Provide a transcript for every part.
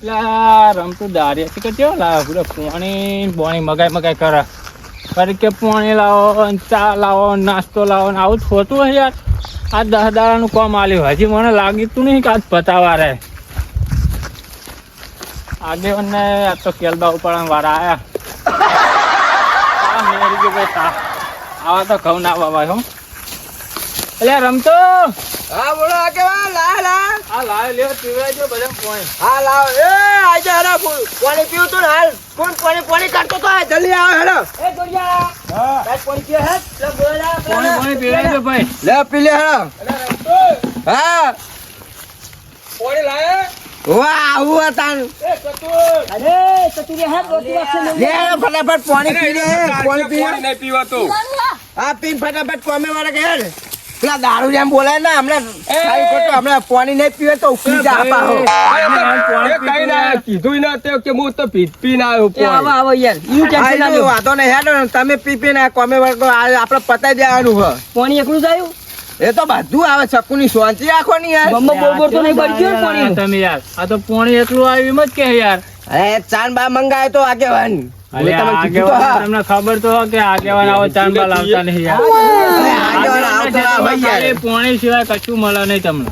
પેલા રમતું દારિયા છે કે કેવો લાવે પૂરો પાણી મગાઈ કરે ફરી કે પાણી લાવો ચા લાવો નાસ્તો લાવો ને આવું જ હોતું હોય યાર. આ 10 દાડાનું કામ આલ્યું હજી મને લાગતું નહીં કે આજ પતાવા રહે. આગેવાનને આ તો કેલબા ઉપાડવા વાળા આયા મેરી કે ભાઈ આવા તો ઘઉં ના વાવાય હો. એટલે રમતો હા બોલો આગેવાન લા આ લાવ લ્યો પીવડાઈ દો બધા પાણી. હા લાવ એ આજે હેડો પાણી પીવું તું ને હાલ કોણ પાણી કાઢતો તો જલ્દી આવો હેડો એ ગોડિયા હા કાઈ પાણી પીએ હે લે બોલા પાણી પીવડાઈ દો ભાઈ. લે પી લે હેડો એટલે રમતો હા પાણી લાવે વાહ હુઆ તાન એ કતુર અરે કતુરે હાથ રોટી રાખશે લે ફટાફટ પાણી પી લે પાણી પી નહીં પીવાતું. આ પીન ફટાફટ કોમે વાળા કે હેડ પેલા દારૂ જેમ બોલાય ને હમણાં ખાઈ ખોટું હમણાં પાણી નહીં પીવે તો ઉકળી જા આપા હો કીધું ના તે કે હું તો પી ના આવ્યો. આવો યાર ઈ ટેન્શન ના લો. વાતો નહીં હેડો તમે પી ને કોમે વાળો આપણે પતાઈ દેવાનું હ પાણી એકલું જ આવ્યું એ તો બધું આવે ચક્કુની શાંતિ રાખો ને યાર બમ્બો બોર તો નહીં પડી ગયો ને પાણી તમે યાર આ તો પાણી એટલું આવ્યું એમ જ કે યાર. અરે ચાંદ બા મંગાય તો આગેવાન અરે આગેવાન તમને ખબર તો હોય કે આગેવાન આવો ચાંદબા લાવતા નહીં યાર. આગેવાન આવતો ના હોય યાર એ પાણી સિવાય કશું મળે નહીં તમને.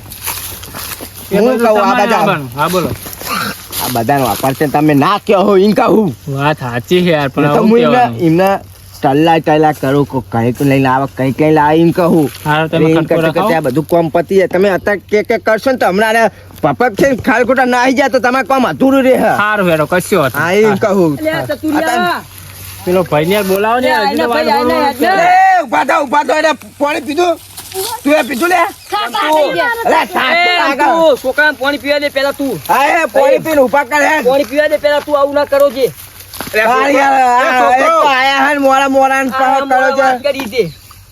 હું કહું આ બધા હા બોલો. આ બધાનો વાપર છે તમે ના કહો હો ઈન કહું વાત સાચી છે યાર પણ તો હું હું કહેવાનું. એમને ટલ્લા કરું કો કંઈક લઈને આવે કંઈક લઈને આવે એમ કહું હારું તમે એમ કટકો કરતા રખાવો. કરતા બધું કોમ પતી જાય તમે અત્યારે કે કરશો ને તો હમણાં પપક છે ખાલ ખોટા ના આવી જાય તો તમારે કોમ અધૂરું રહે સારું હેડો કશો વાત હા નહીં. એમ કહું એટલે આ કતુરિયા પેલો ભાઈ ને બોલાવો ને આઈને હજી તો ભાઈ, વાર આઈને બોલવું એટલે. છે. એ ઉભા થા એને પાણી પીધું તું એ પીધું લે અરે થાક તો લાગે. છોકરા પાણી પીવા દે પેલા તું હા એ પાણી પીને ઉભા કર હે પાણી પીવા દે પેલા તું આવું ના કરો જે હા યાર આ એક તો આયા હે ને મોરા ને પાહો કરો છે વાત કરી દે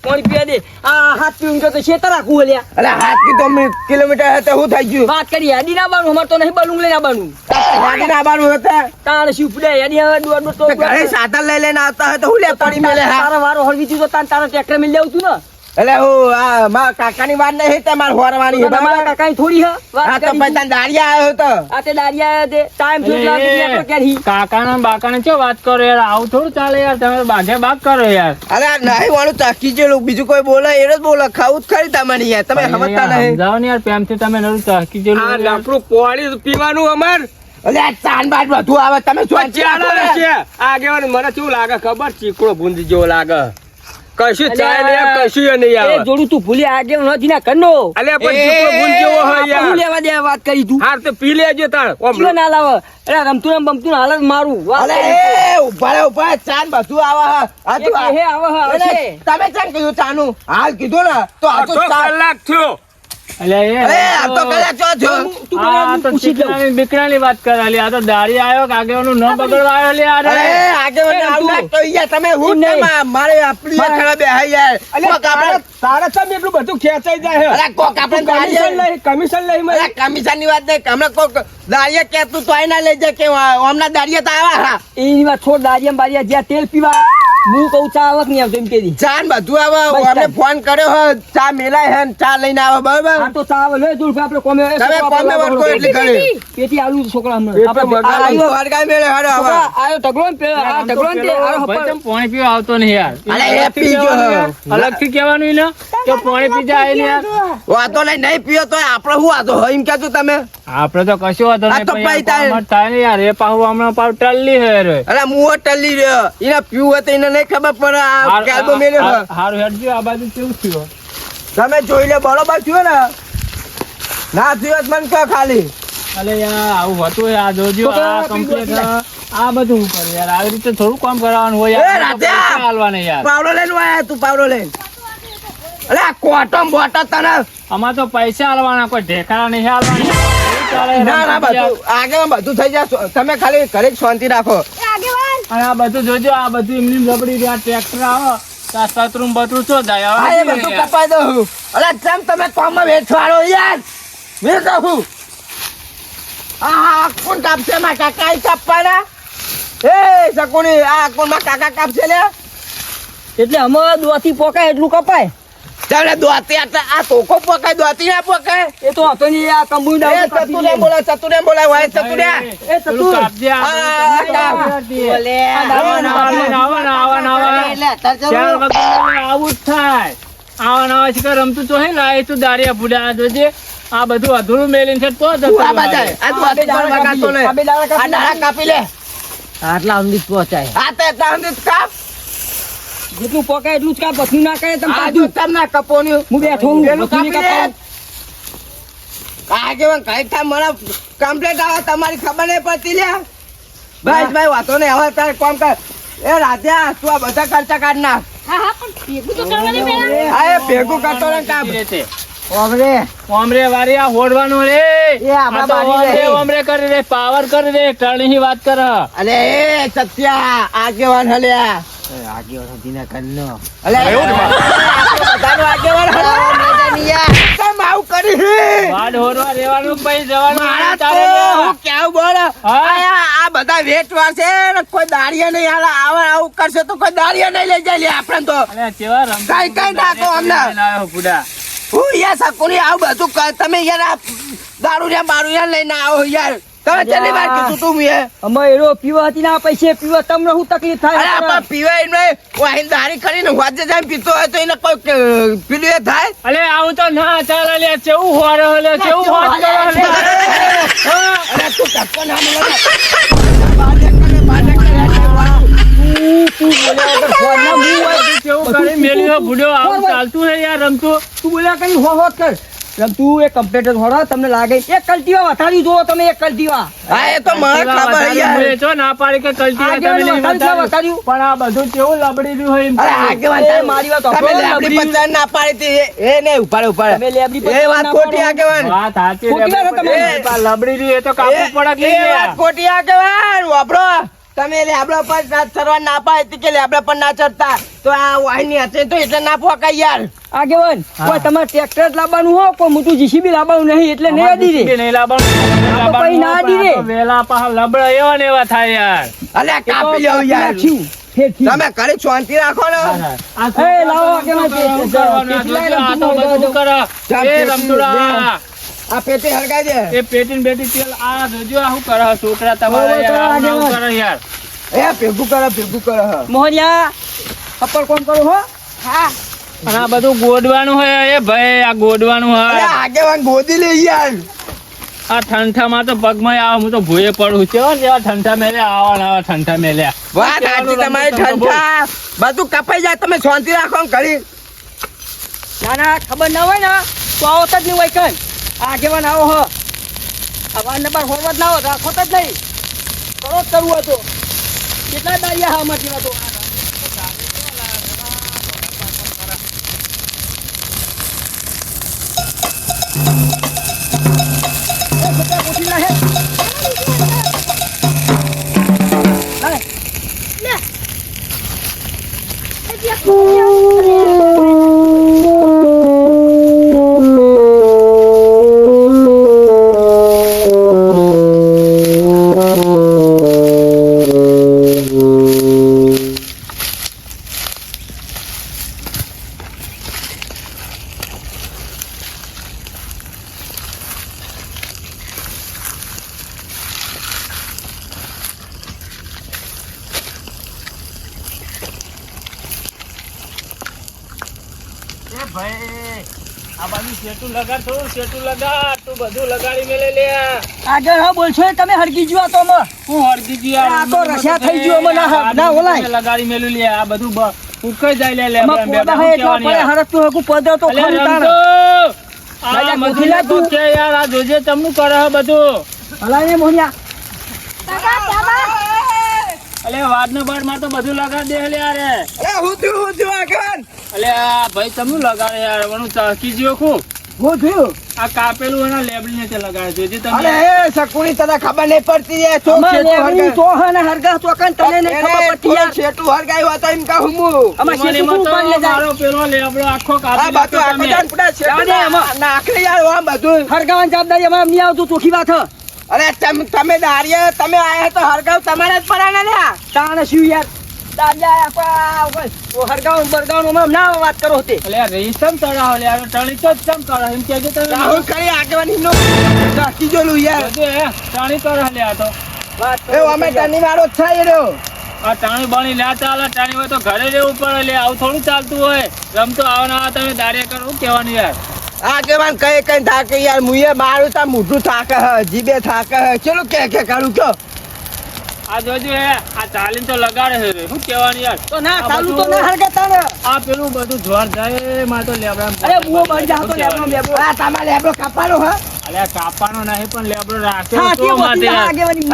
પાણી પીવા દે આ હાથ પીવું તો શેતર રાખવું લ્યા અરે હાથ કી તો કિલોમીટર હે તો હું થઈ ગયું વાત કરી યાદી ના બાનું અમાર તો નહીં બલુંગ લઈને આવવાનું ગાડી ના આવવાનું હતા તાણ શિવ પડે યાદી હવે દોડ તો ઘરે સાધન લઈને આવતા હોય તો હું લે પાણી મેલે હા તારા વારો હળવી દીધો તારા ટ્રેક્ટર મિલ લેવું તું ને એટલે હું આ મારા કાકાની વાત નહીં તમારે હોરવાની હે તમારા બરાબર કાકાની થોડી હ વાત હા તો કરી પછી તને દાડિયા આવ્યો તો આ તે દારિયા આયા તે ટાઈમ સુધી લાગી આપણે કેરી કાકાના બાકાને ચો વાત કરો યાર આવું થોડું ચાલે યાર તમે બાઘે બાગ કરો યાર. અરે આ નહીં વાળું ચાકી જેલું બીજું કોઈ બોલે એ જ બોલે ખાવું જ ખરી તમને યાર તમે સમજતા નહીં સમજાવો ને યાર પ્રેમથી તમે નરું ચાકી જેવું આ યાર. લાકડું પાણી પીવાનું અમાર એટલે આ ચાન બાદ બધું આવે તમે સોચી રાખો ને. છે આગેવાન મને કેવું લાગે ખબર ચીકણો બુંદી જેવો લાગે કશું ચાય નહીં કશું નહીં એ આવે જોડું તું ભૂલી આગે નથી ના કરનો અલ્યા પણ ચીકણો બુંદ જેવો હોય હું યાર લેવા દે વાત કરી તું હાર તો પી લેજો તાર ઓમ ચીલો ના લાવ અરે રમતું ને બમતું ને હાલ જ મારું વાત અલે કરી તું. એ ઉભા રે ઉભા ચાન બધું આવે હા આ તું એ આવે હ એટલે આવશે તમે ચાન કીધું ચાનું હાલ કીધું ને તો આ તો અડધો ચા- કલાક થયો અલ્યા એ અરે આ તો કદાચ જો જો તું આ બોલા તો પૂછી જ લઉં ચીકણાની બીકણાની વાત કરે લ્યા. આ તો દાઢી આવ્યો કે આગેવાનું ન બગડવા આવ્યો લ્યા. અરે આગેવાન આવું ના કહી યાર તમે હું નહીં. કેમ મારે આપણી યાર ખરાબ હે યાર કોક આપણે તારે ચમ એટલું બધું ખેંચાઈ જાય અરે કોક આપણે કમિશન લઈ અરે કમિશન ની વાત નહીં હમણાં કોક દાડિયા કેતું તો આઈ ના લઈ જાય કે હમણાં દાડિયા તો આવા હા એની વાત છોડ દારિયા બારિયા જ્યાં તેલ પીવા હું કહું ચા આવક નહીં આવતો એમ કે દી ચાન બધું આવે બસ અમે ચાલ. ફોન કર્યો હે ચા મેલાય હે ને ચા લઈને આવે બરાબર આ તો ચા આવે લે દૂર આપણે કોમે તમે કોમે વળકો એટલી ઘણી પેટી આલુ છોકરા હમણાં પેટ આપણે મગાવી. આવ્યો હરગાઈ મેલે હાડો હવે છોકરા આયો ઢગલો ને પેલો આ ઢગલો ને તે આરો ભાઈ હપ્પા તમે પાણી પીવા આવતો નહીં યાર. અરે એ પી ગયો. અલગથી કહેવાનું ને કે પાણી પી જાય ને યાર. વાતો લઈ નહીં પીયો તો આપણે શું વાતો હોય એમ કહેતું તમે આપડે તો કશું વાંધો આ નહીં તો પણ યાર પૈતા- કોમ જ થાય ને યાર. એ પાહુ હમણાં પાહુ ટલ્લી હે રે. અરે મુઓ ટલી રહ્યો એને પીવું હોય તો એને નહીં ખબર પડે આ કેલ્બો મેલ્યો હે. હારું હેડજો આ બાજુ કેવું થયું તમે જોઈ લે બરોબર થયો ને ના થયો તો મને કહો ખાલી અલે યાર આવું હતું યાર જોજો છોકરા આ પી કમ્પ્લીટ ગયો આ બધું હું કરું યાર આવી રીતે થોડું કામ કરાવવાનું હોય એ યાર રાધા! પૈસા આલવાના યાર પાવડો લઈને આયા તું પાવડો લઈને અરે આ કોટમ બોટો તને અમાર તો પૈસા આલવાના કોઈ ઢેકારા નહીં આલવાના એવું ચાલે ના ના રમતું યાર. બધું આગળ બધું થઈ જશે તમે ખાલી ઘરે જ શાંતિ રાખો અને આ બધું જોજો આ બધું એમની રબડી રહ્યા ટ્રેક્ટર આવો તો આ સતરું બતરું શું થાય હા એ હવે બધું કપાઈ દઉં અરે ચમ તમે કોમમાં વેચવાડો યાર વેચ દઉં આ કોણ કાપશે માં કાકા ઈ કાપવાના એ શકુની આ કોણ માં કાકા કાપશે લે એટલે અમે દોથી પોકાય એટલું કપાય તમને દોતી આ તોકો પકાય દોતી ના પકાય એ તો હતો નહીં આ કંબુ એ ચતુરે બોલા વાય ચતુરે એ પેલું ચતુર કાપજે આ બધું આ, તમને આ, આવડતી. બોલે આવા ચાર વાગે આવું જ થાય. આવા શિકાર રમતું તો હે લાય તું દારિયા ભૂડા જોજે આ બધું અધૂરું મેલીને છે તો જતું આ રહેવાનું. બાજુ આ દોતી પર વગાડતો ને આ બે દાડા આ દાડા કાપી લે આટલા ઊંડી પહોંચાય આ તે તાંદી કાપ જેટલું પકાય એટલું જ કાપ બધું ના કરે તમે આ જો તમને કપોની હું બેઠો હું પેલું બધું નહીં કાપી લે કાપવાનું. આ કેવન કઈ થાય મને કમ્પ્લેટ આવે તમારી ખબર નહીં પડતી લે બસ ભાઈ વાતો નહીં હવે તારે કોમ કર એ રાધ્યા તું આ બધા ખર્ચા કાઢ નાખ હા એ ભેગું કરતો ને કામ રીતે. ઓમરે ઓમરે વારી આ હોડવાનું રે એ આપણા આ તો બારી રે. ઓમરે કરી રે પાવર કરી રે ટર્ની વાત કર. અલે એ સત્યા આગેવાન હલ્યા અલે બધાનો આગેવાન હલ્યા કેમ આવું કરી હે? વાડ હોરવા રેવાનું પછી જવાનું મારા તારે તો રે. હું કેવું બોલ આ બધા વેચવા છે ને કોઈ દાડિયા નહીં હાલે આવું કરશે તો કોઈ દાડિયા નહીં લઈ જાય લે આપણે તો અલ્યા કેવા રમતા કઈ કઈ નાખો અમને. લાવ્યો ભૂડા. હું યાર સકુની આવું બધું તમે યાર આ દારૂ બારૂ લઈને આવો યાર તમે ચલી વાર કીધું તું મેં અમે એરો પીવા હતી ના પૈસે પીવા તમને શું તકલીફ અરે થાય આપા પીવાય નહીં વાહીન દારી કરીને વાજે જાય પીતો હોય તો એને કોઈ પીલું એ થાય અલે આવું તો ના ચાલે લે કેવું હોરે લે કેવું હોર કરે લે. અરે તું કપ્પો ના મળે તું બોલ્યા વગર ફોન ના મું હોય. કેવું કરી મેલ્યો ભૂડ્યો આવું ચાલતું હે યાર રમતું. તું બોલ્યા કઈ હો હોત કર એમ તું એક કમ્પ્લેટ હોરા તમને લાગે એક કલ્ટીવા વધારી જોવો તમે એક કલ્ટીવા હા એ તો મને ખબર યાર મેં જો ના પાડી કે કલ્ટી આગેવાન તમે નહીં વધારી વધાર્યું. વધાર્યું. પણ આ બધું કેવું લબડી રહ્યું હોય એમ અરે કહ્યું. આગેવાન એ સાહેબ, મારી વાત તમે સાંભળો, લેબડી લબડી. પચાસ ના પાડી હતી એ નહીં ઉપાડે તમે લેબડી ઉપાડે એ વાત ખોટી આગેવાન વાત સાચી ખોટી રે, વાત તમે. પણ લબડી રહ્યું એ તો કાપવું પડે કે એ નહીં વાત યાર? ખોટી આગેવાન વાપરો તમે લેબડા પર ચડવા ના પાડી કે લેબડા પર ના ચડતા તો આ વાહીની હશે તો એટલે ના પોકાય યાર આગેવાન હા. કોઈ તમારે ટ્રેક્ટર લાવવાનું હો કોઈ મોટું જીસીબી લાવવાનું નહીં એટલે નહીં અડી રે નહીં લાવવાનું. આ તો કઈ ના અડી રે. આ તો વેલા પાછા લબડા એવા ને એવા થાય યાર. અલ્યા કાપી લ્યો યાર તમે ઘરે શાંતિ રાખો ને આ એ લાવો આગેવાન તે- શું કરવાનું? આ જોજો, આ તો બધું કરે. એ રમતુડા. આ પેટી હરગાઈ દે એ પેટીન બેટી તેલ આ જોજો આ શું કરે છોકરા તમારા યાર આવું ના આવું કરે યાર. એ ભેગું કરે મોહરિયા અપર કોમ કરો હો અને આ બધું ગોડવાનું હોય એ ભાઈ આ ગોડવાનું અરે હોય. આગેવાન ગોદી લે યાર આ ઠંઠામાં તો પગમાં આવે હું તો ભૂએ પડું છે જેવા ઠંઠા મેલ્યા આવા ઠંઠા મેલ્યા. વાત સાચી તમારી ઠંડા બધું કપાઈ જાય તમે શાંતિ રાખો ને ઘડી ના ના ખબર ના હોય ને તો આવત જ નહીં હોય કઈ આગેવાન આવો હો અવાર નંબર હોરવત ના હો રાખો જ નહીં કરો જ કરવું હતું કેટલા દારિયા હા અમાર જેવા તો એ બધા પૂછી લે એ ભાઈ આ બાજુ શેઠું લગાડ થોડું શેઠું લગાડ તું બધું લગાડી મેલે લે. આગળ હા બોલશો તમે હરગી જ્યો તો અમે હું હળગી ગઈ આ તો રસ્યા થઈ ગયું અમે ના ઓલાય. લગાડી મેલું લે આ બધું ઉકાઈ જાય લે લે અમે પોતા હે એટલા પડે હરકતું હકું પદરો તો ખરું તાણ. રાજા આ કોઠી મજૂરી તો લાગતું. કે યાર આ જોજે તમનું કરે હે બધું. હલાય મોહનિયા અલે વાદનો બાર માં તો બધું લગાડ દે લે યાર. એ હું થયું આગેવાન અલે આ ભાઈ તમનું લગાડે યાર વનું તરકી જ્યો ખૂબ. હું થયું આ કાપેલું એના લેબલી ને તે લગાડે જોજે અરે તમે. એ સકુની તને ખબર નહીં પડતી એ ચોક અમાર છેટું લેવડી હરગાય. તો હે ને હરગા તો કન તને નહીં ખબર એને પડતી યાર. થોડું છેટું હરગાયું હોય તો એમ કહું હું અમાર શેઠું એમાં શું તો ઉપાડી લે જાય? મારો પેલો લેબડો આખો આ કાપી બધું નાખ્યો આખું તમે. જાણ પૂરા છેટું જાણે એમાં. નાખી યાર આમ બધું હરગાવાની જવાબદારી અમારે નહીં આવતું ચોખ્ખી વાત હે. અરે તમે દારિયા તમે આયા તો હરગાવ તમારે જ પડાને લ્યા તાણે શું યાર દાદા હરગાઉન બરગાઉન ના વાત કરો તે એટલે આ રેશમ ચડાવો લે આ ટણી તો ચમ કરો એમ કેજો તમે રાહુલ કરી આગેવાની નો નાખી જોલું યાર બધું હે ટણી કરો લે આ તો વાત એ અમે ટની મારો જ છે રહ્યો આ ટાણી બાણી લ્યા ચાલે ટાણી હોય તો ઘરે રહેવું પડે લે આવું થોડું ચાલતું હોય રમતો આવના તમે દાડિયા કરો શું કહેવાનું યાર આગેવાન કઈ કઈ થાકે યાર મુએ મારું તા મોઢું થાકે હ જીબે થાકે હ ચલો કે કરું કયો આ જોજો હે આ ચાલીને તો લગાડે છે શું કહેવાનું યાર તો ના આ ચાલુ તો બધું- ના હરગતા ને આ પેલું બધું જોર જાય માં તો લેબડા અરે બુઓ બળી જાવ તો લેબડો લેબડો આ તમારે લેબડો કાપવાનો હ અલે આ કાપવાનો નહીં પણ લેબડો રાખ્યો હા તો તે માટે બધી યાર. આગેવાની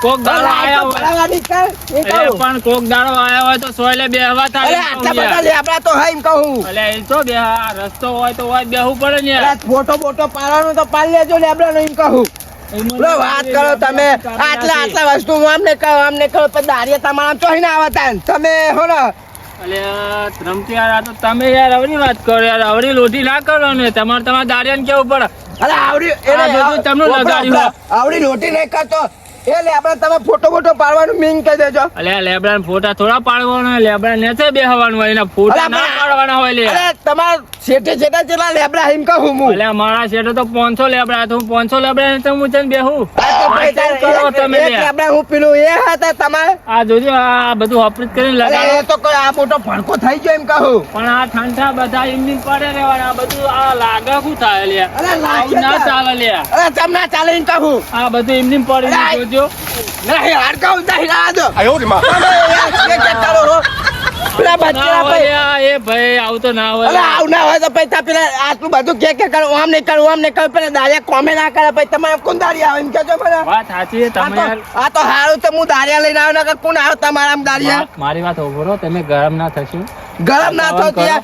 કોક દાડો આયા હોય ભરાવાની કર એ અરે કહું પણ કોક દાડો આયા હોય તો સોયલે બેહવા અરે થાય આટલા બધા લેબડા તો હે એમ કહું અલે એ તો બે આ રસ્તો હોય તો હોય બેહવું પડે ને અરે યાર ફોટો બોટો પાડવાનો તો પાડી લેજો લેબડા નો એમ કહું લો વાત કરો તમે આટલા વસ્તુ હું આમને કહો પણ દારિયા તમારા ચોહી ના આવતા ને તમે હો ને અલે રમતી યાર આ તો તમે યાર આવડી વાત કરો યાર આવડી લોટી ના કરો ને તમારે દાડિયાને કેવું પડે અરે આવડી આ બધું તમને લગાડ્યું આવડી લોટી નહીં કરતો એ લેબડા તમે ફોટો બોટો પાડવાનું મીન કહી દેજો અલે લેબડા ફોટા થોડા પાડવાના હોય લેબડા નેચે બેહવાનું હોય એના ફોટા અરે ના પણ- પાડવાના હોય લે અરે તમાર શેઠે જેટલા લેબડા એમ કહું હું અલે મારા શેઠે તો 500 લેબડા તો હું 500 લેબડા ને તો હું ચન બેહું આ તો ભાઈ આ કેમ કરો તમે એક લે? લેબડા હું પેલું એ હતા તમારે આ જોજો આ બધું ઓપરેટ કરીને અરે લગાડો એ તો કોઈ આ મોટો ભડકો થઈ ગયો એમ કહું પણ આ ઠંડા બધા એમની પડે રહેવાના આ બધું આ લાગે શું થાય લે અરે લાગે આવું ના તો- ચાલે લે અરે તમ ના ચાલે એમ કહું આ બધું એમની પડી અરે, જોજો નહીં હડકાઉં નહીં આ દો તમે યાર એ કે ચાલો હો પેલા ના બચ્ચા હોય ભાઈ લ્યા, એ ભાઈ આવું તો ના અરે હોય આવું ના હોય તો પૈસા પેલા આટલું બધું કે કરો આમ નહીં કરું આમ નહીં કરું પેલા દારિયા કોમે ના કરે પછી તમારે કોણ દારિયા આવે એમ કેજો મને વાત સાચી છે તમે યાર આ તો હારું તો હું દારિયા લઈને આવ્યો નકર કોણ આવ્યો તમારા આમ દારિયા મારી વાત ઉભો રહો તમે ગરમ ના થશો ગરમ ના થો આમ કરો. ત્યાં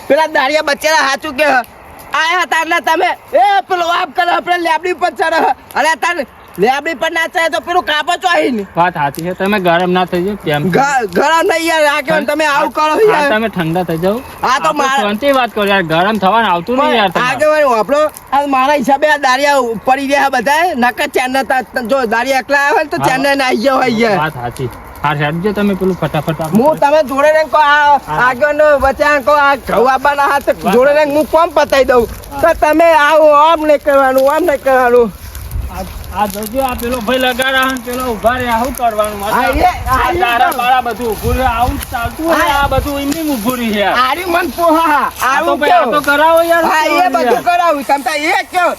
પેલા દારિયા બચ્ચેલા હાચું કે આયા હતા એટલે તમે એ પેલો આપ કરો આપણે લેબડી પર ચડે અરે તાર લેબડી પર ના ચડે તો પેલું કાપો છો અહીં વાત સાચી છે તમે ગરમ ના થઈ જાઓ કેમ ગરમ નહીં યાર આ કેમ તમે આવું કરો હા, યાર તમે ઠંડા થઈ જાઓ આ તો આપણે મારા- શાંતિ વાત કરો યાર ગરમ થવાનું આવતું નહીં યાર તમારે. આગળ આપણો આ મારા હિસાબે આ દારિયા પડી ગયા બધા નકર ચેન્નઈ જો દારિયા એકલા આવે ને તો હા. ચેન્નઈ ના આવી ગયા હોય યાર વાત સાચી હા હેડજો તમે પેલું ફટાફટ આપો. હું તમે જોડે ને કહો આ આગળ નો વચ્ચે કહો આ ઘઉં આપવાના હાથ જોડે ને હું કોમ પતાઈ દઉં તો તમે આવો આમ નહીં કરવાનું આમ નહીં કરવાનું આ જોજો આ પેલો ભાઈ લગાડા હે ને પેલો ઉભા રહ્યા શું કરવાનું હા, આ એ તારા બાળા બધું ઊભું રહે આવું જ ચાલતું હોય હા. આ બધું એમની ઊભું રહી યાર આરી મન પોહા આ તો આવું ભાઈ આ તો કેવું કરાવો યાર હા એ બધું કરાવું તમતા એ કયો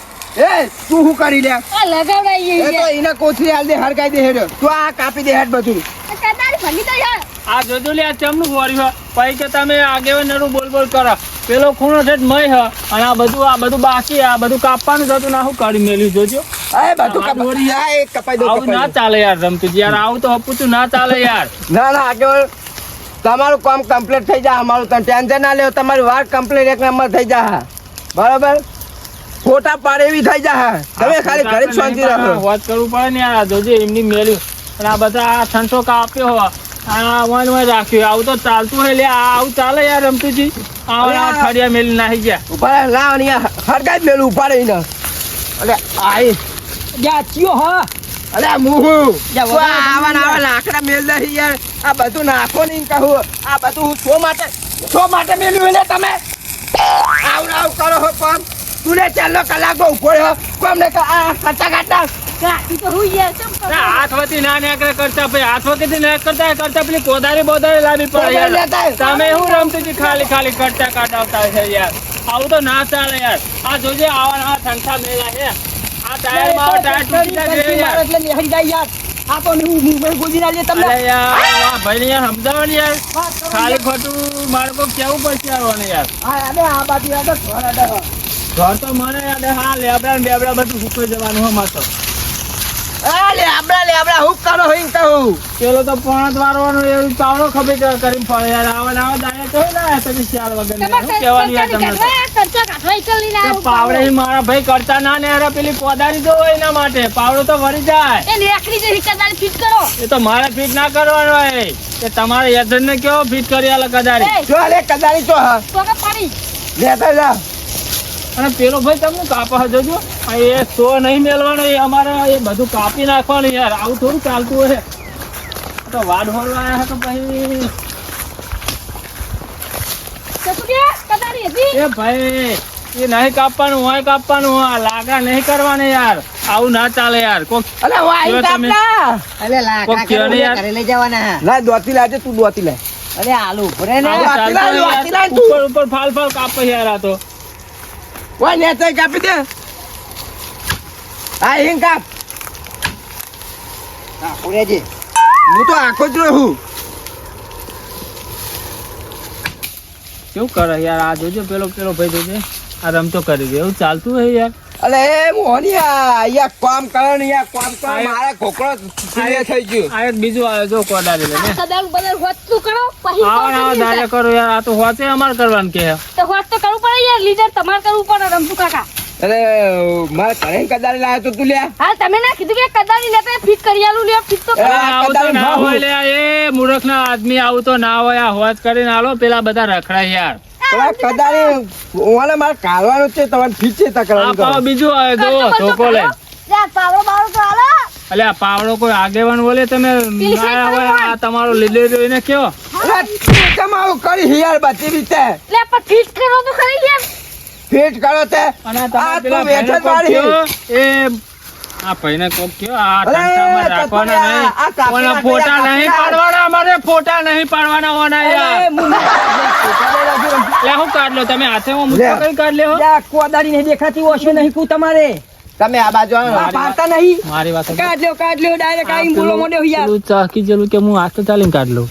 એ તું શું કરી લે આ લગાવડાઈ એ તો એને કોથળી હાલ દે હરકાઈ દે હેડો તું આ કાપી દે હેડ બધું કતારી ભલી તો યાર આ જોજો લે આ ચમનું વળ્યું હે પછી કે તમે આગેવાનરું બોલ બોલ કરો પેલો ખૂણો છે જ મય હ અને આ બધું બાકી આ બધું કાપવાનું જ હતું ને આ શું કાઢી મેલ્યું જોજો એ બધું કપાઈ હા એ કપાઈ દો આવું ના ચાલે યાર રમતું યાર આવું તો હપુતું ના ચાલે યાર ના ના આગળ તમારું કામ કમ્પ્લીટ થઈ જાય અમારું તમે ટેન્શન ના લેવો તમારી વાર કમ્પ્લીટ એક નંબર થઈ જાય બરાબર ફોટા પાડે એવી થઈ જાય તમે ખાલી ઘરે જ શાંતિ રાખો વાત કરવું પડે ને યાર આ જોજો એમની મેલ્યું અને આ બધા આ છંટો કાપ્યો હો આ વન વન રાખ્યું આવું તો ચાલતું હોય લે આ આવું ચાલે યાર રમતુજી આ ઠડિયા મેલી નાખી ગયા ઉભા રહે, લાવ ને યાર હરગાઈ જ મેલું ઉભા રહીને અરે આઈ યા ચિયો હા અરે મુહુ યા તો આવા ને આવા લાકડા મેલ દે યાર આ બધું નાખો નહીં કહું આ બધું હું શો માટે મેલ્યું એટલે તમે આવ કરો હો કોમ તું ને ચાલો કલાકો ઉભો રહ્યો કોમ ને આ કચ્ચા કાટા ઈ તો હું યાર કેમ કરો ના, હાથવતી ના નેકળે કરતા ભાઈ હાથવતી ના કરતા પેલી કોદારી બોદારી લાવી પડે કોદારી લેતા યાર હોય. તમે શું રમતુજી ખાલી કરતા કાઢાવતા છે યાર આવું તો ના ચાલે યાર આ જોજે આવા ઠંડા મેલા છે આ ટાયર માં ટાયર તૂટી જાય યાર એટલે નિહરી જાય યાર આ તો હું ગોજી ના લે તમને અરે યાર આ ભાઈને યાર સમજાવો ને યાર ખાલી ખોટું મારે કોઈ કેવું પડશે આવવાનું યાર હા અબે આ બાજુ આ તો ઘર અડે હો. ઘર તો મને યાદ હે, હા લેબડા ને બેબડા બધું સૂકવી જવાનું હોય મારે તો આ લેબડા હું કરો હોય કહું પેલો તો પોણત વારવાનો એવું પાવડો ખભે કરીને ફરે યાર આવા ના દાયા તો ના તમે ચાર વગર ને શું કહેવાનું યાર તમને તો? તે પાવડે ઈ મારા ભાઈ કરતા ના ને યાર પેલી કોદારી જો હોય એના માટે પાવડો તો વળી જાય એ તો મારે ફિટ ના કરવાનો હોય કે તમારે યજન ને કેવો ફિટ કરી આલે કદારી જો લે કદારી તો હા લેતા જા અને પેલો ભાઈ તમને કાપા જોજો આ એ સો નહીં મેલવાનો એ અમારે એ બધું કાપી નાખવાનું યાર આવું થોડું ચાલતું હોય તો વાડ હોરવા આયા તો પછી એ ભાઈ એ નહીં કાપવાનું હોય કાપવાનું હોય લાગા નહીં કરવાને યાર આવું ના ચાલે યાર કોક અલે વાઈ કાપના અલે લાકડા કોક કયો ને યાર. ઘરે લઈ જવાના. ના દોતી લાજે તું દોતી લે અરે આલુ ભરે ને આવું વાતી ચાલતું લાવ, યાર. વાતી લાવ તું. ઉપર ઉપર ફાલ ફાલ કાપે યાર આ તો ઓય ને તો કાપી દે આ હિંગ કાપ હા પૂરેજી હું તો આખો જ રહું કેવું કરે યાર આ જોજો પેલો પેલો ભાઈ જોજે આ રમતો કરી દે એવું ચાલતું હે યાર અલે એ મોહનિયા અહીંયા કામ કરે ને અહીંયા કામ કરે આ- મારા ખોખરો સીધે થઈ ગયું આ એક બીજું આવે જો કોડારી લે ને કદાચ બદલ હોત તો કરો પછી આવા ને આવા દાયા કરો યાર આ તો હોતે અમાર કરવાનું કે તો હોત તો કરવું પડે યાર લીડર તમારે કરવું પડે રમતું કાકા અરે મારે ઘરે કદાચ લાવ્યો તો તું લ્યા હા તમે ના કીધું કે કદાચ લેતા ફિટ કરી આલું લે ફિટ તો એ, અરે આવું તો કદાચ ના ભાવ. હોય લે એ મૂર્ખના આદમી આવું તો ના હોય આ હોત કરીને આલો પેલા બધા રખડાય યાર પેલા કદાચ ઓલે મારે કાઢવાનું છે તમારે ફીચે આ તકરાર પાવ બીજું આવે જો ધોકો લે યાર પાવડો બાવડો તો આલો એટલે આ પાવડો કોઈ આગેવાન બોલે તમે પેલી ના સાઈડ હોય કરો આ તમારો લીલે જોઈને કયો તમારું કરી યાર બધી રીતે લે પણ ફિટ કરો તો ખરી યાર ફીટ કરો તે અને આ તમે તું પેલા વેઠ ભાઈને કોક મારી. કયો, એ આ ભાઈને કોક કયો આ અરે, ટંટામાં તો રાખવાના તમે નહીં આ કાપી ઓના નાખો, ફોટા આ નહીં કાપી પાડવાના અમારે ફોટા નહીં પાડવાના ઓના યાર લે હું કાઢ લો તમે હાથેમાં મુઠ્ઠો લે. કઈ કાઢ લ્યો કોદારી નહીં દેખાતી ઓછે નહીં કુ તમારે તમે આ બાજુ આવો. મારી પાડતા નહીં મારી વાત કાઢ લ્યો ડાયરેક્ટ આઈ બોલો મોડે યાર પેલું ચાકી જેલું કે હું હાથ ચાલીને કાઢ લઉં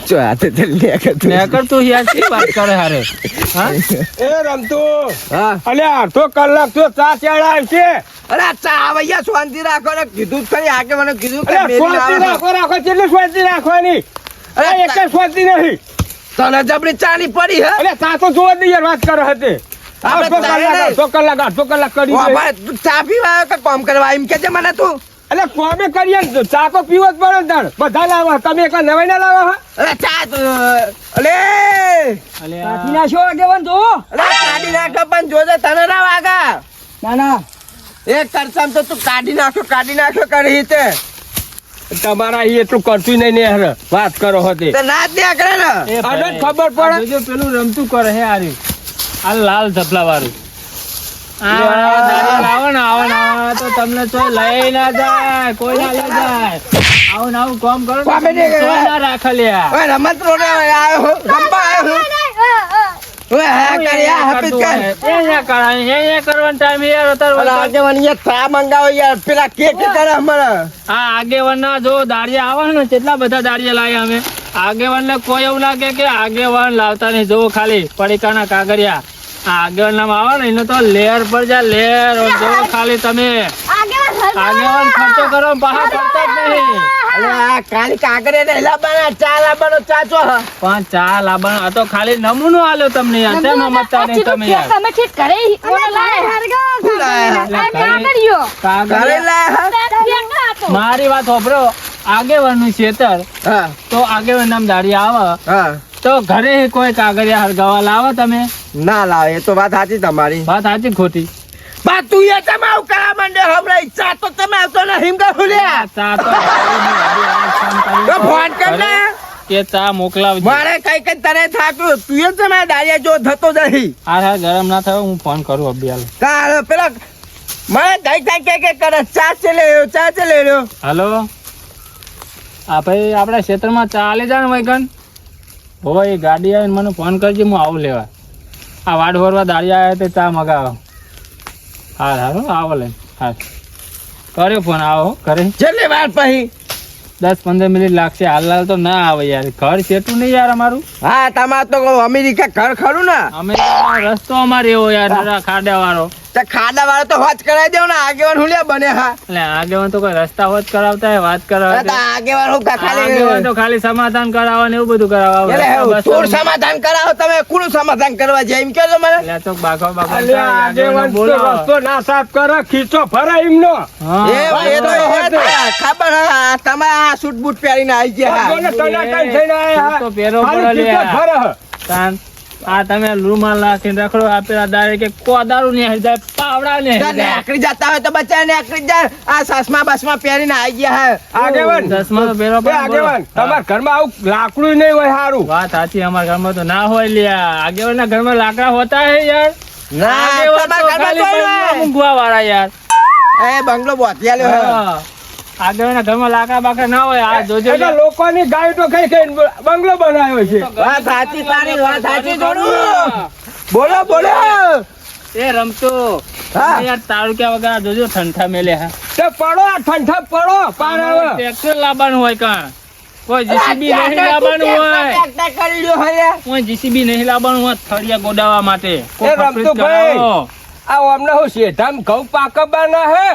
જો હાથે તે લે કે તું. ને કરતું યાર શી વાત કરે હારે હા એ રમતો હા અલે અડધો કલાક તો ચા ચડાવ છે અરે આ ચા આવૈયા શાંતિ રાખો ને કીધું જ ખરી આગે મને કીધું કે અલે મેરી શાંતિ ના રાખો રાખો કેટલી શાંતિ રાખવાની અરે અરે એક જ શાંતિ નહીં તને જબરી ચા ની પડી હે અલે ચા તો જોવા જ નહીં યાર વાત કરે હતી આપણે અડધો ચાલે કલાક કરી ઓ દે. ભાઈ તું ચા પીવા આવ્યો કે કામ કરવા એમ કે મને તું અલે કોમે કરીએ ને તો ચા તો પીવો જ પડે ને તાણ. બધા લાવો તમે એક નવાઈ ના લાવો હા અરે ચા તો અલે અલે કાઢી નાખો આગેવાન તો અરે કાઢી નાખો પણ જોજે તને ના વાગા ના ના એક કરસામ તો તું કાઢી નાખો કરી તે તમારા અહીં એટલું કરતું નહીં ને યાર વાત કરો હતી તો ના જ દે કરે ને એ આને ભાઈ, ખબર પડે. આ જોજો પેલું રમતું કરે હે આરી આ લાલ ધબલા વાળું આવો ને તો તમને તો લઈ ના જાય કોઈ ના લઈ જાય આવું ને આવું કામ કરો ને પામે નહીં તમને ગયા. કોઈ ના રાખે લ્યા ઓય રમત રો ને આવ્યો હું રમવા આવ્યો હું ઓય હા કરી આ હાપી કર અહીંયા કરાય અહીંયા કરવાનો ટાઈમ યાર અત્યારે ઓલા વરસાદ. આગેવાન યાર ચા મંગાવો યાર પેલા કેક કરે અમારે આ આગેવાન ના જો દાળિયા આવે ને કેટલા બધા દાળિયા લાયા અમે આગેવાન ને કોઈ એવું લાગે કે આગેવાન લાવતા નહીં જો ખાલી પડીકાના કાગળિયા આ આગેવાન નામ આવે ને એનો તો લેર પર જા લેર જો ખાલી તમે આગેવાન ખર્ચો કરો બહાર પડતા જ નહીં અલે આ કાલી કાગરે ને લાબાના ચા લાબાનો ચાચો હ પણ ચા લાવવાનો આ તો ખાલી નમૂનો આલ્યો તમને યાર કેમ સમજતા નહીં તમે યાર તમે ઠીક કરે ઓને લાય શું લાયા? એટલે આ ખાલી કાગળિયો ઘરે કાગળિયા લાયા ફેંકા તો મારી વાત હોભરો આગેવાન નું ખેતર હા તો આગેવાન નામ દાળિયા આવે હા તો ઘરે કોઈ કાગળિયા હરગાવા લાવો તમે ના લાવે એ તો વાત સાચી તમારી વાત સાચી કે ખોટી બા તું એ તમે આવું કરવા માંડ્યો હમણાં ઈચ્છા તો તમે આવતો ને હિમકા ફૂલ્યા ચા તો તો ફોન કર ને કે ચા મોકલાવજો મારે કઈ કઈ તને થાક્યું તું એ તમે ડાળિયા જો થતો નહીં હા ગરમ ના થાય હું ફોન કરું અભિયાલ તાર પેલા મને કઈ કઈ કે કરે ચા ચલે રહ્યો હલો આ ભાઈ આપણા ક્ષેત્રમાં ચા આલી જાય ને વૈગન હોય એ ગાડી આવીને મને ફોન કરજે હું આવું લેવા આ વાડ વરવા દાળિયા આવ્યા તે ચા મગાવો હા હારું આવો લઈને હા કર્યો ફોન આવો ઘરે છેલ્લી વાર પછી 10-15 મિનિટ લાગશે હાલ તો ના આવે યાર ઘર સેટું નહીં યાર અમારું હા તમારે તો અમેરિકા ઘર ખરું ને અમે રસ્તો અમારે એવો યાર ખાડા વાળો તે ખાડા વાળો તો હોજ કરાવી દેવ ને આગેવાન હું લે બને હા એટલે આગેવાન તો કોઈ રસ્તા હોત કરાવતા હોય વાત અરે કરાવતા તો આગેવાન હું આગેવાન ખાલી તો ખાલી સમાધાન કરાવવા ને એવું બધું કરાવવા એટલે આવે. હું થોડું સમાધાન કરાવો તમે કોનું સમાધાન કરવા જાય એમ કહો છો મને એટલે તો બાઘો બાઘો અલે આગેવાન તો બોલો રસ્તો ના સાફ કરે ખીચો ફરે એમનો હા. એ તો ખબર હા તમે આ સૂટ બૂટ પહેરીને આવી ગયા જોને હા તને કઈ થઈને આયા તો પેરો ખાલી પડો ખીચો જ લ્યા. ફરે. તાન આ તમે રૂમાલ નાખીને રખડો આ પેલા દાડે કે કોદારું ને હરી જાય પાવડા ને હરી જાય. આકરી જતા હોય તો બચ્ચા ને આકરી જાય. આ સસમા બસમાં પહેરીને આવી ગયા હે. આગેવાન ચશ્મા તો પહેરો એ પણ આગેવાન બોલો. તમારા ઘરમાં આવું લાકડું નહીં હોય સારું. વાત સાચી, અમારા ઘરમાં તો ના હોય લ્યા. આગેવાના ઘરમાં લાકડા હોતા હે યાર. ના આગેવાન તો તમારા ઘરમાં ખાલી કોઈ બંગલા નહીં. મૂંગવા વાળા યાર. એ બંગલો બોધી આલ્યો હે. હા. આગેવાના ઘરમાં લાકડા બાકડા ના હોય. આ જોજો એટલે લ્યા. લોકોની ગાય તો ખાઈ ખાઈને બંગલો બનાવ્યો છે. વાત સાચી તારી, વાત સાચી જોડું. બોલો બોલો. એ રમતો હા. યાર તારું ક્યાં વગર આ જોજો ઠંઠા મેલે હા. તે પડો આ ઠંઠા પડો પાર આવે. ટ્રેક્ટર લાવવાનું હોય કાં કોઈ જીસીબી નહીં લાવવાનું હોય. ટેક કરી લ્યો હે. કોઈ જીસીબી નહીં લાવવાનું હોય થળિયા ગોડાવા માટે. કોઈ એ રમતો ફફડીત ભાઈ. કરાવો. આ અમને હું શેઠામ ઘઉં પાકવાના હે.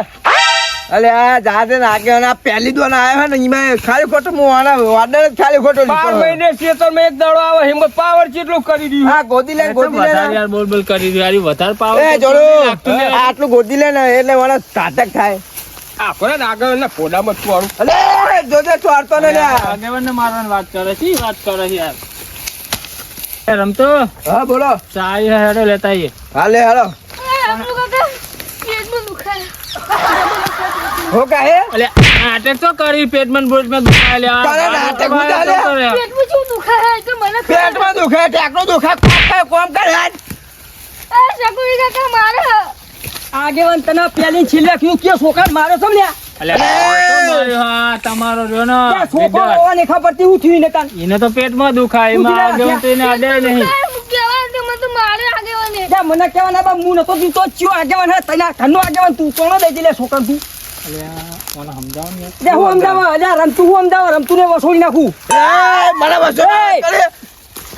અલે આ જાતે નાગે ના પહેલી દોન આવ્યો હે ને ઈમાં ખાલી ખોટું હું આના ઓર્ડર જ ખાલી ખોટો બાર લીધો હે. મહિને ખેતરમાં એક દાડો આવે હિંમત પાવર કેટલું કરી દીધું. હા ગોદી લે એ તો ગોદી વધારે લે. યાર બોલ બોલ કરી રહ્યું. યાર વધારે પાવર એ તો જોડો લાગતું નહીં. આટલું ગોદી લે ને એટલે મને ઘાતક થાય. આપણે આગળ ફોડામાં ચોરું. અલે જોજે ચોરતો ને લે. આગેવાનને મારવાની વાત કરે છે. વાત કરે છે યાર. એ રમતો હા બોલો. ચાય હેડો લેતા આવીએ. હાલે હાલો. રમતું કાકા પેટમાં દુખાય. હો કાહે અલે નાટક તો કરી પેટમાં બોટમાં દુખાય લ્યા. તારે નાટક ઉતારે. પેટમાં શું દુખાય તો મને ખબર. પેટમાં દુખે ટેકનો દુખે કોમ કર હેડ. આ શકુરી કાકા મારે. આગેવાન તને પેલી છેલ્લે કીધું કે છોકરા મારો છો ને અલે તમારો હા તમારો રહ્યો ને છોકરો વિદ્યાર્થી. હોવાની ખબર તી ઉઠી ને કાન એને તો પેટમાં દુખાય એમાં આગેવાન તો એને અડે નહીં. કહેવાય તો મને તો મારે આગેવાને. ત્યાં મને કહેવાના બા હું નતો જીવતો ચિયો આગેવાન હે તને ઘરનો આગેવાન તું કોનો દઈ દે લે છોકરા તું અલ્યા મને સમજાવો ને યાર. લે હું અમદાવાદ અલ્યા રમતું હું અમદાવાદ રમતું ને વસોડી નાખું એ મને બસો કરે.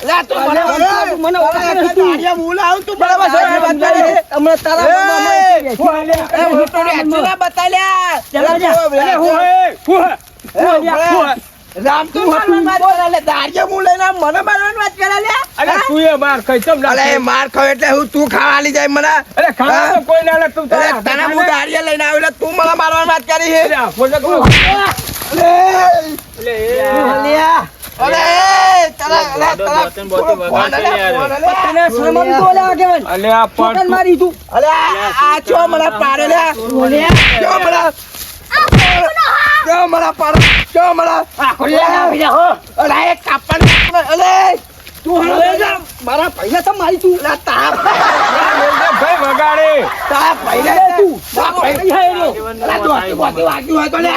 લે તું મને તું મને ઓળખે નથી તું. તારિયા મૂળ આવ તું મને બસો વાત કરે. હમણાં તારા એ! બાબા એ મોટો રે અચ્છા બતા લે. ચાલ જા. અરે હું રામ તું મારવાની વાત કરે લે. તારિયા મૂળ લઈને મને મારવાની વાત કરે લે. અરે તું એ માર ખાઈ ચમ અલે એ માર ખાવ એટલે હું તું ખાવા લઈ જાય મને. અરે ખાવા તો કોઈ ના લે તું અરે તને હું દારિયા લઈને આવ્યો એટલે તું મને મારવાની વાત કરી છે. અરે ફોટો કો. અલે અલ્યા. અલે તને બોતન વગાડ છે યાર. તને શરમ આવી તો લે આગેવાન અલે આ છોકરાને પણ મારી તું અલે આ છો મને પાડે લે. છો મને છો મને પાડે. છો મને અલે એ કાપડ અલે તું હવે જા મારા પૈસા તો મારી તું અલે તારા ભાઈ વગાડે. પહેલે તું પૈસા અલે દોસ્તી બોતી વાગ્યું હોય તો લે.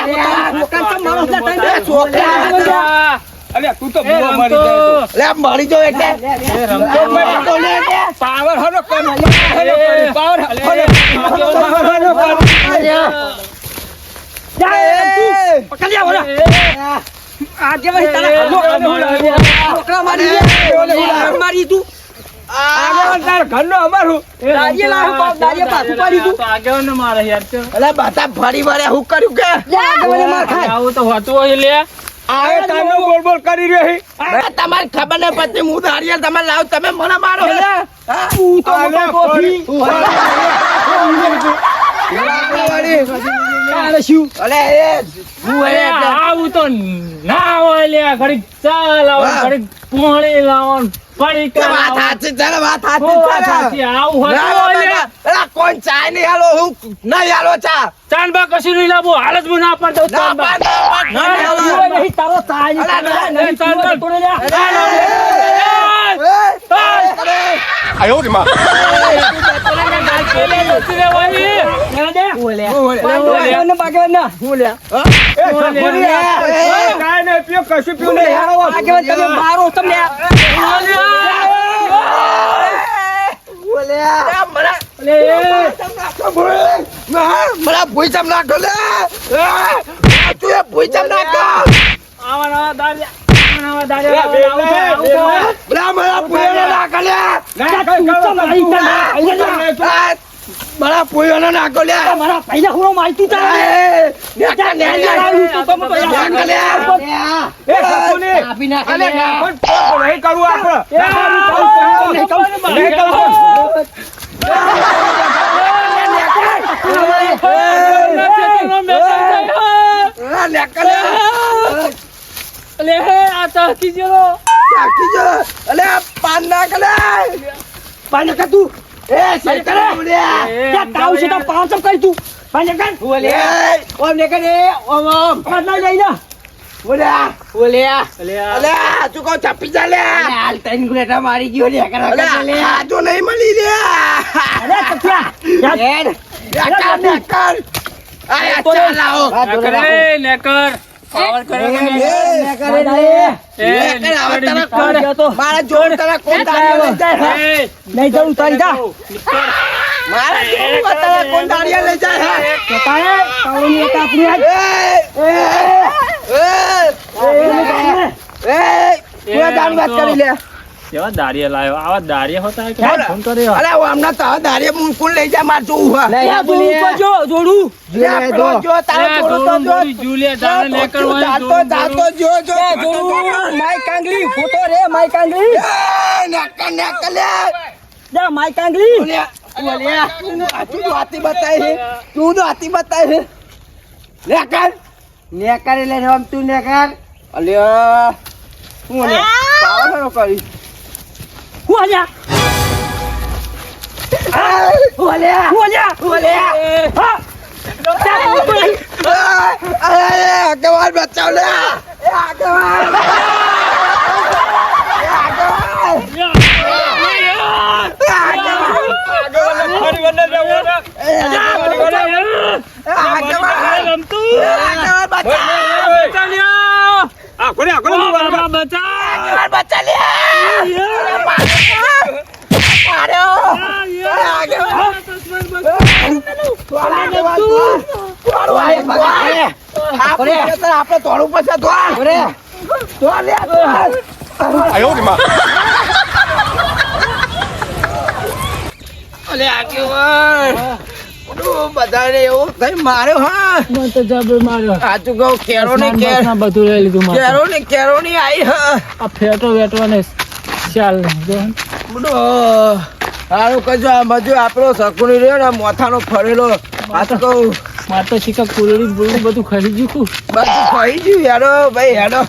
છોકરા તો મારો છે તને અલે છોકરા અલે તું તો એ બુઆ મરી રમતો. જાય તો. લે મરી જો એટલે એ રમતો. તો લે લે. પાવર હનો કરી પાવર અલે, પાવર હનો કરી. એ! પકડ જા ઓલા આગેવાન તારા છોકરા મારી મારી તું આગળ તાર ઘરનો અમારું. દાડિયા લાવ બાપ દાડિયા પાછું પાડી તું તો આગેવાનને મારે યાર તો. અલે બધા ફરી વળે હું કર્યું કે આગેવાને માર ખાય આવું તો હોતું હોય લે. આવે તારનો બોલ બોલ કરી રહી. તમારી ખબર ને પછી હું દારિયા તમે લાવ તમે મને મારો હા? તું તો અલે મોટો કોફી તારે શું અલે એ હું અરે એ આવું તો ના હોય લે. ઘડીક ચા લાવો, હા. ઘડીક પોણી લાવો, પડીકા વાત લાવો. સાચી છે ને, વાત હો, વાત સાચી સાચી. છે ને. આવું હોતું ના, હોય લે. ના, ના. અલા, કોઈ ચા નહીં હાલો હું નહીં હાલો ચા ચાંદબા કશું નહીં લાવવું. હાલ જ હું ના પાડતો ના ચાંદબા. પાડ, ના પાડ, ના, નહીં હાલો. પીવો નહીં તારો ચા નહીં અલા, ના, નહીં પીવો તો તોડે જા. ના, ના, ના દે ઓલે. બાગેવાન બાગેવાન ના હું લે એ સફુરી આ. એ. કાંઈ નહીં પીઓ, કશું પીવું નહીં. બાગેવાન તમે મારો તમને ઓલે. આ મને મને ભૂઈ ચમ નાખો લે. તું એ ભૂઈ ચમ નાખો. બરા મને ભૂઈ નાખો લે. ના, કઈ કરો. બરા ભૂઈ નાખો લે. મારા પહેલા હું માહિતી તારે એ સફુરી. આપી નાખે અલે, લે. પણ તો નહીં કરવું આપણે. નહીં કરવું. અલે પાન ના કરે પાન કર તું એ શેકરે બોલ્યા ત્યાં તાવ છે તો પાંચ કરી તું પાંચ કર ઓમ ને કરે ઓમ ના લઈ જા બોલ્યા બોલ્યા અલે તું કો ચપી જા લે હાલ તૈન ગુલેટા મારી ગયો લે કર અલે આ તો નહીં મળી રે અરે કથિયા કર આયા ચાલ આવો નેકર પાવર કરે કે નહીં? મારા જોર તારા કોણ દાડિયા લઈ જાય હે? નહીં જવું તારી જા મારા જોર તારા કોણ દાડિયા લઈ જાય હે? તારે પાવની એક આપણી આજ પૂરા દારૂ વાત કરી લે કેવા દાડિયા લાવ્યો? આવા દાડિયા હોતા હોય કે ફોન કર્યો? અરે હમણાં તો દાડિયા મુકુલ લઈ જા માર જોવું હે લે બોલી જો જોડું જો તારા જોડું તો જો જુલિયા જાણે નેકર હોય, જાતો જો માય કાંગલી ફોટો રે માય કાંગલી નકર લે જા માય કાંગલી બોલ્યા તું હાથી બતાય હે તું તો હાથી બતાય હે નેકર લે આમ તું નેકર અલ્યા હું ને પાવર કરી હું આજા બોલ્યા હા આગેવાન બચાવ લે આગેવાન આપડે થોડું પછી બધાને એવું થઈ માર્યો હા મને તો જબર માર્યો. સાચું કહું કેરો ને બસમાં બધું લઈ લીધું મારે. કેરો ની આઈ હા આ ફેટો વેટવાને ચાલ જો. બધો સારું કહેજો આ મજુ આપણો સકુની રહ્યો ને મોથાનો ફરેલો સાચું કહું મારે તો શીખા કુલડી બુલડી બધું ખરીદ્યું છું. બધું ખાઈ ગયું હેડો ભાઈ હેડો